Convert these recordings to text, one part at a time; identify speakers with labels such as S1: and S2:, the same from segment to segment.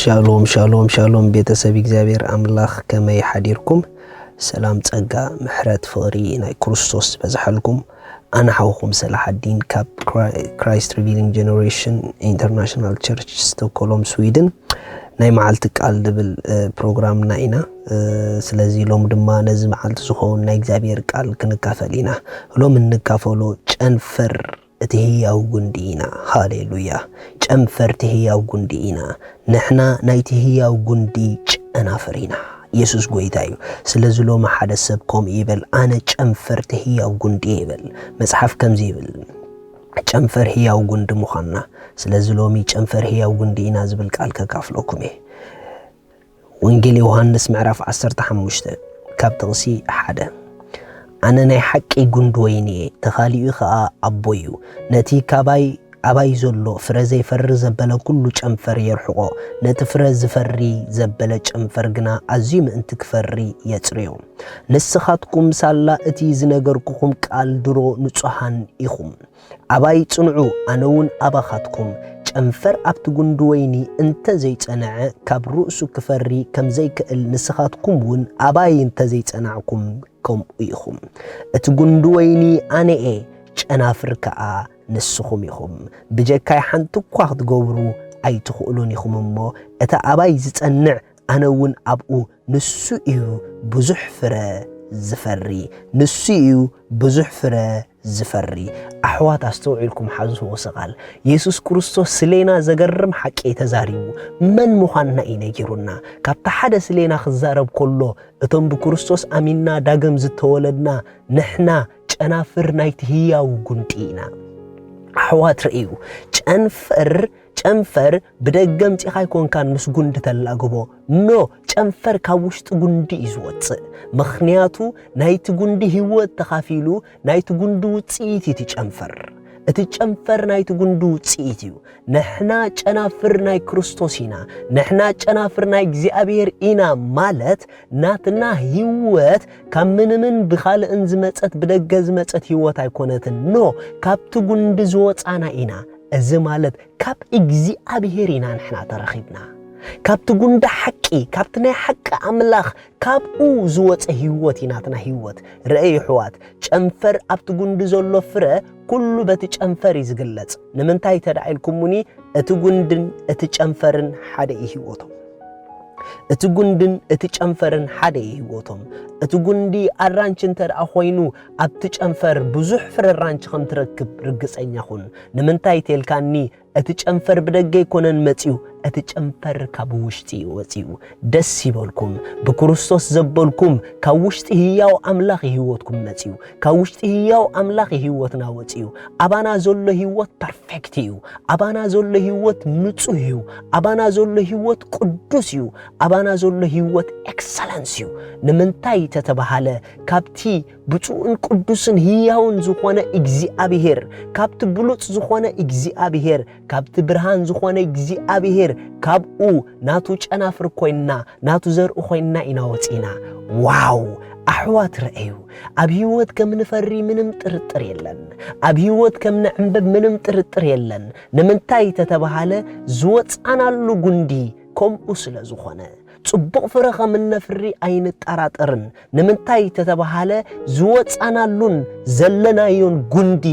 S1: ሻሎም ሻሎም ሻሎም ቤተሰብ እግዚአብሔር አምላኽ ከመይ ሓዲርኩም ሰላም ጸጋ ምሕረት ፍቅሪ ናይ ክርስቶስ በዝሐልኩም አና ሓውኩም ሰላሐዲን ካብ ክራይስት ሪቪሊንግ ጀነሬሽን ኢንተርናሽናል ቸርች ስቶክሆልም ስዊድን ናይ መዓልቲ ቃል ድብል ፕሮግራም ናይና ስለዚህ ሎም ድማ ነዚ መዓልቲ ዝኸውን ናይ እግዚአብሔር ቃል ክንካፈሊና ሎም እንካፈሎ ጨንፈር እትህያው ጉንዲና ሃሌሉያ ጨንፈር ትህያው ጉንዲና ነሕና ናይ ትህያው ጉንዲ ጨናፈሪና ኢየሱስ ጎይታዩ ስለዚህ ሎም ሓደ ሰብ ኮም ይበል አነ ጨንፈር ትህያው ጉንዲ ይበል መጽሐፍ ከምዚ ይበል ጨንፈር ህያው ጉንዲ ሙኻና ስለዚህ ሎሚ ጨንፈር ህያው ጉንዲና ዝብል ቃል ከካፍለኩም ወንጌል ዮሐንስ ምዕራፍ 15 ካብ ጥቕሲ 1 أنا نحكي جندويني تخالي خا أبويو نتي كاباي أباي زلو فرزي فر زبلا كله جنفر يرحقو نتفرز فري زبلا جنفر جنا عزيم انتك فري يتريو نسخاتكم سالا اتيز نجركم كال درو نصحان إخم أباي تنعو أنون أباخاتكم جنفر أبت جندويني انت زيت أنا كبرؤسو كفري كم زي كال نسخاتكم ون أباي انت زيت أناكم كم إيخم أتجندويني أنا إيه أنا فركا نسخم إيخم بجكاي حنتو قاعد جورو أي تخولوني خم ما أتا أباي زتنع أنا ون أبو نسويو بزحفرة زفري نسويو بزحفرة زفري أحوات أستوعي لكم حزه وصغال يسوع كريستوس سلينا زجرم حكي تزاريو من مخنا ينجرنا كابت حدث لينا خزارب كله اتم بكريستوس أمينا داقم زتولدنا نحنا جنافر نايتهيا وقنتينا أحوات رأيو ጨንፈር በደገም ፂኻይ ኮንካን ምስ ጉንዲ ተላግቦ ኖ ጨንፈር ካውሽጥ ጉንዲ ይዝወጽ ምኽንያቱ ናይቲ ጉንዲ ህይወት ተኻፊሉ ናይቲ ጉንዲ ውጽኢት ይጨንፈር እቲ ጨንፈር ናይቲ ጉንዲ ውጽኢት እዩ ነሕና ጨናፍር ናይ ክርስቶስ ኢና ነሕና ጨናፍር ናይ እግዚአብሔር ኢና ማለት ናትና ህይወት ካብ ምንምን ብኻልእን ዝመጸት በደገ ዝመጸት ህይወት ኣይኮነትን ኖ ካብቲ ጉንዲ ዝወጻና ኢና እዚ ማለት ካብ እግዚአብሔር ኢና ንሕና ተረኺብና ካብቲ ጉንዲ ሓቂ ካብቲ ናይ ሓቂ ኣምላኽ ካብኡ ዝወፀ ህይወት ኢናትና ህይወት ረአይ ሕዋት ጨንፈር ኣብቲ ጉንዲ ዘሎ ፍረ ኩሉ በቲ ጨንፈር ይዝግለጽ ንምንታይ ተዳኢልኩምኒ እቲ ጉንድን እቲ ጨንፈርን ሓደ ህይወቶም እቲ ጉንድን እቲ ጨንፈርን ሓደ ህይወቶም እቲ ጉንዲ ኣራንቺ እንተደኣ ኮይኑ ኣብቲ ጨንፈር ብዙሕ ፍረ ኣራንቺ ከም ትረክብ ርግፀኛኹን ንምንታይ ተልካኒ እቲ ጨንፈር በደገ ይኮነን መጽዩ እቲ ጨንፈር ካብ ውሽጢ ወጽዩ ደስ ይበልኩም በክርስቶስ ዘበልኩም ካብ ውሽጢ ህያው አምላኽ ህይወትኩም መጽዩ ካብ ውሽጢ ህያው አምላኽ ህይወትና ወጽዩ አባና ዘሎ ህይወት ፐርፌክት እዩ አባና ዘሎ ህይወት ንጹህ እዩ አባና ዘሎ ህይወት ቅዱስ እዩ አባና ዘሎ ህይወት ኤክሰለንስ እዩ ንምንታይ ተተባሃለ ካብቲ ብፁዕን ቅዱስን ህያውን ዝኾነ እግዚአብሔር ካብቲ ብሉጽ ዝኾነ እግዚአብሔር ካብቲ ብርሃን ዝኾነ እግዚአብሔር ካብኡ ናቱ ጨናፍር ኮይና ናቱ ዘርኡ ኮይና ኢና ወፂና ዋው ኣሕዋት ረአዩ ኣብ ህይወት ከም ንፈሪ ምንም ጥርጥር የለን ኣብ ህይወት ከም ንዕንበብ ምንም ጥርጥር የለን ንምንታይ ተተባሃለ ዝወፃናሉ ጉንዲ ከምኡ ስለ ዝኾነ ጽቡቕ ፍረ ከም ንፍሪ ኣይንጠራጠርን ንምንታይ ተተባሃለ ዝወፃናሉን ዘለናዮን ጉንዲ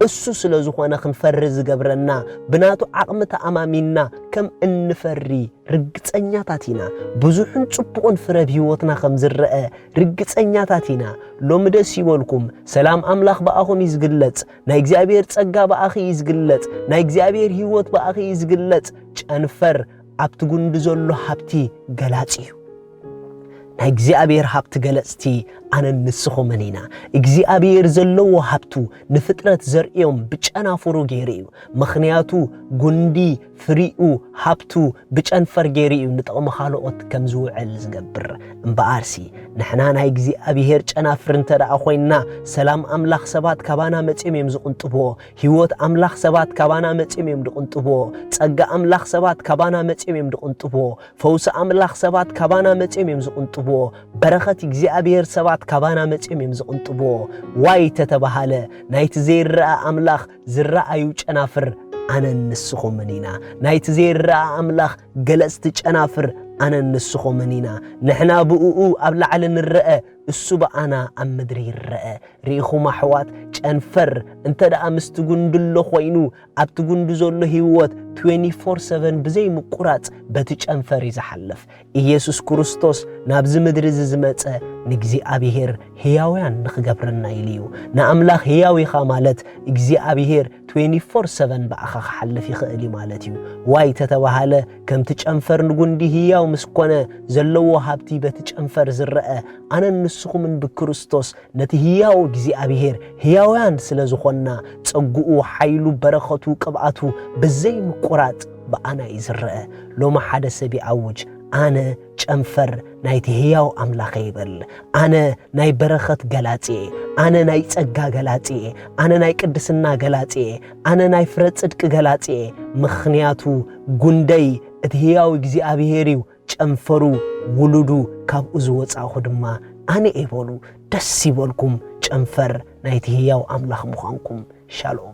S1: እሱ ስለ ዝኾነ ክንፈሪ ዝገብረና ብናቱ ዓቕሚ ተኣማሚና ከም እንፈሪ ርግፀኛታት ኢና ብዙሕን ጽቡቕን ፍረ ህይወትና ከም ዝረአ ርግፀኛታት ኢና ሎሚ ደስ ይበልኩም ሰላም አምላኽ በአኹም ይዝግለጽ ናይ እግዚአብሔር ጸጋ በአኺ ይዝግለጽ ናይ እግዚአብሔር ህይወት በአኺ ይዝግለጽ ጨንፈር ኣብቲ ጉንዲ ዘሎ ሃብቲ ገላጽ እዩ ናይ እግዚአብሔር ሃብቲ ገለጽቲ ኣነ ንስኹም ኢና እግዚአብሔር ዘለዎ ሃብቱ ንፍጥረት ዘርእዮም ብጨናፍሩ ገይሩ ምኽንያቱ ጉንዲ ፍሪኡ ሃብቱ ብጨንፈር ገይሩ ንጥቕሚ ካልኦት ከም ዝውዕል ዝገብር እምበኣርሲ ንሕና ናይ እግዚአብሔር ጨናፍር እንተደኣ ኮይና ሰላም አምላኽ ሰባት ካባና መጽዮም እዮም ዝቕንጥብዎ ህይወት አምላኽ ሰባት ካባና መጽዮም እዮም ዝቕንጥብዎ ጸጋ አምላኽ ሰባት ካባና መጽዮም እዮም ዝቕንጥብዎ ፈውሲ አምላኽ ሰባት ካባና መጽዮም እዮም ዝቕንጥብዎ በረኸት እግዚአብሔር ሰባት ካባና መጽዮም እዮም ዝቕንጥብዎ ዋይ ተተባሃለ ናይቲ ዘይረአ አምላኽ ዝረአዩ ጨናፍር أنا نسخو منينا نايت زير أملاخ جلست جنافر أنا نسخو منينا نحنا بؤو أبلع على الرأى السبع أنا أم مدري الرأى ريخو محوات جنفر انت دا أمستقون دلو خوينو أبتقون دزولو هيوات 24/7 بزي مقرات باتج أنفر يزحلف إيسوس كريستوس نابز مدرز زمت نجزي أبيهر هياويان نخجبرنا إليو نأملاخ هياوي خامالت إجزي أبيهر 24/7 بأخخ حلف يخالي مالتيو واي تتوهاله كم تج أنفر نقول دي هياو مسكونة زلو هابتي باتج أنفر زرقة أنا نسخو من بكريستوس نتي هياو إجزي أبيهر هياويان سلازخونا تسقو حيلو برخطو كبعاتو بزي مقرات بأنا يزرقة لو ما حدا سبي عوج أنا جنفر نايت هياو أملاخ يبل أنا ناي برخت غلاتي أنا ناي تسقا غلاتي أنا ناي قدسنا غلاتي أنا ناي فرت صدق غلاتي مخنياتو غندي اتهياو غزي ابيهريو جنفرو ولودو كاب ازوصاخو دما أنا إيبولو دس يبولكم جنفر نايت هياو أملاخ مخانكم شالوم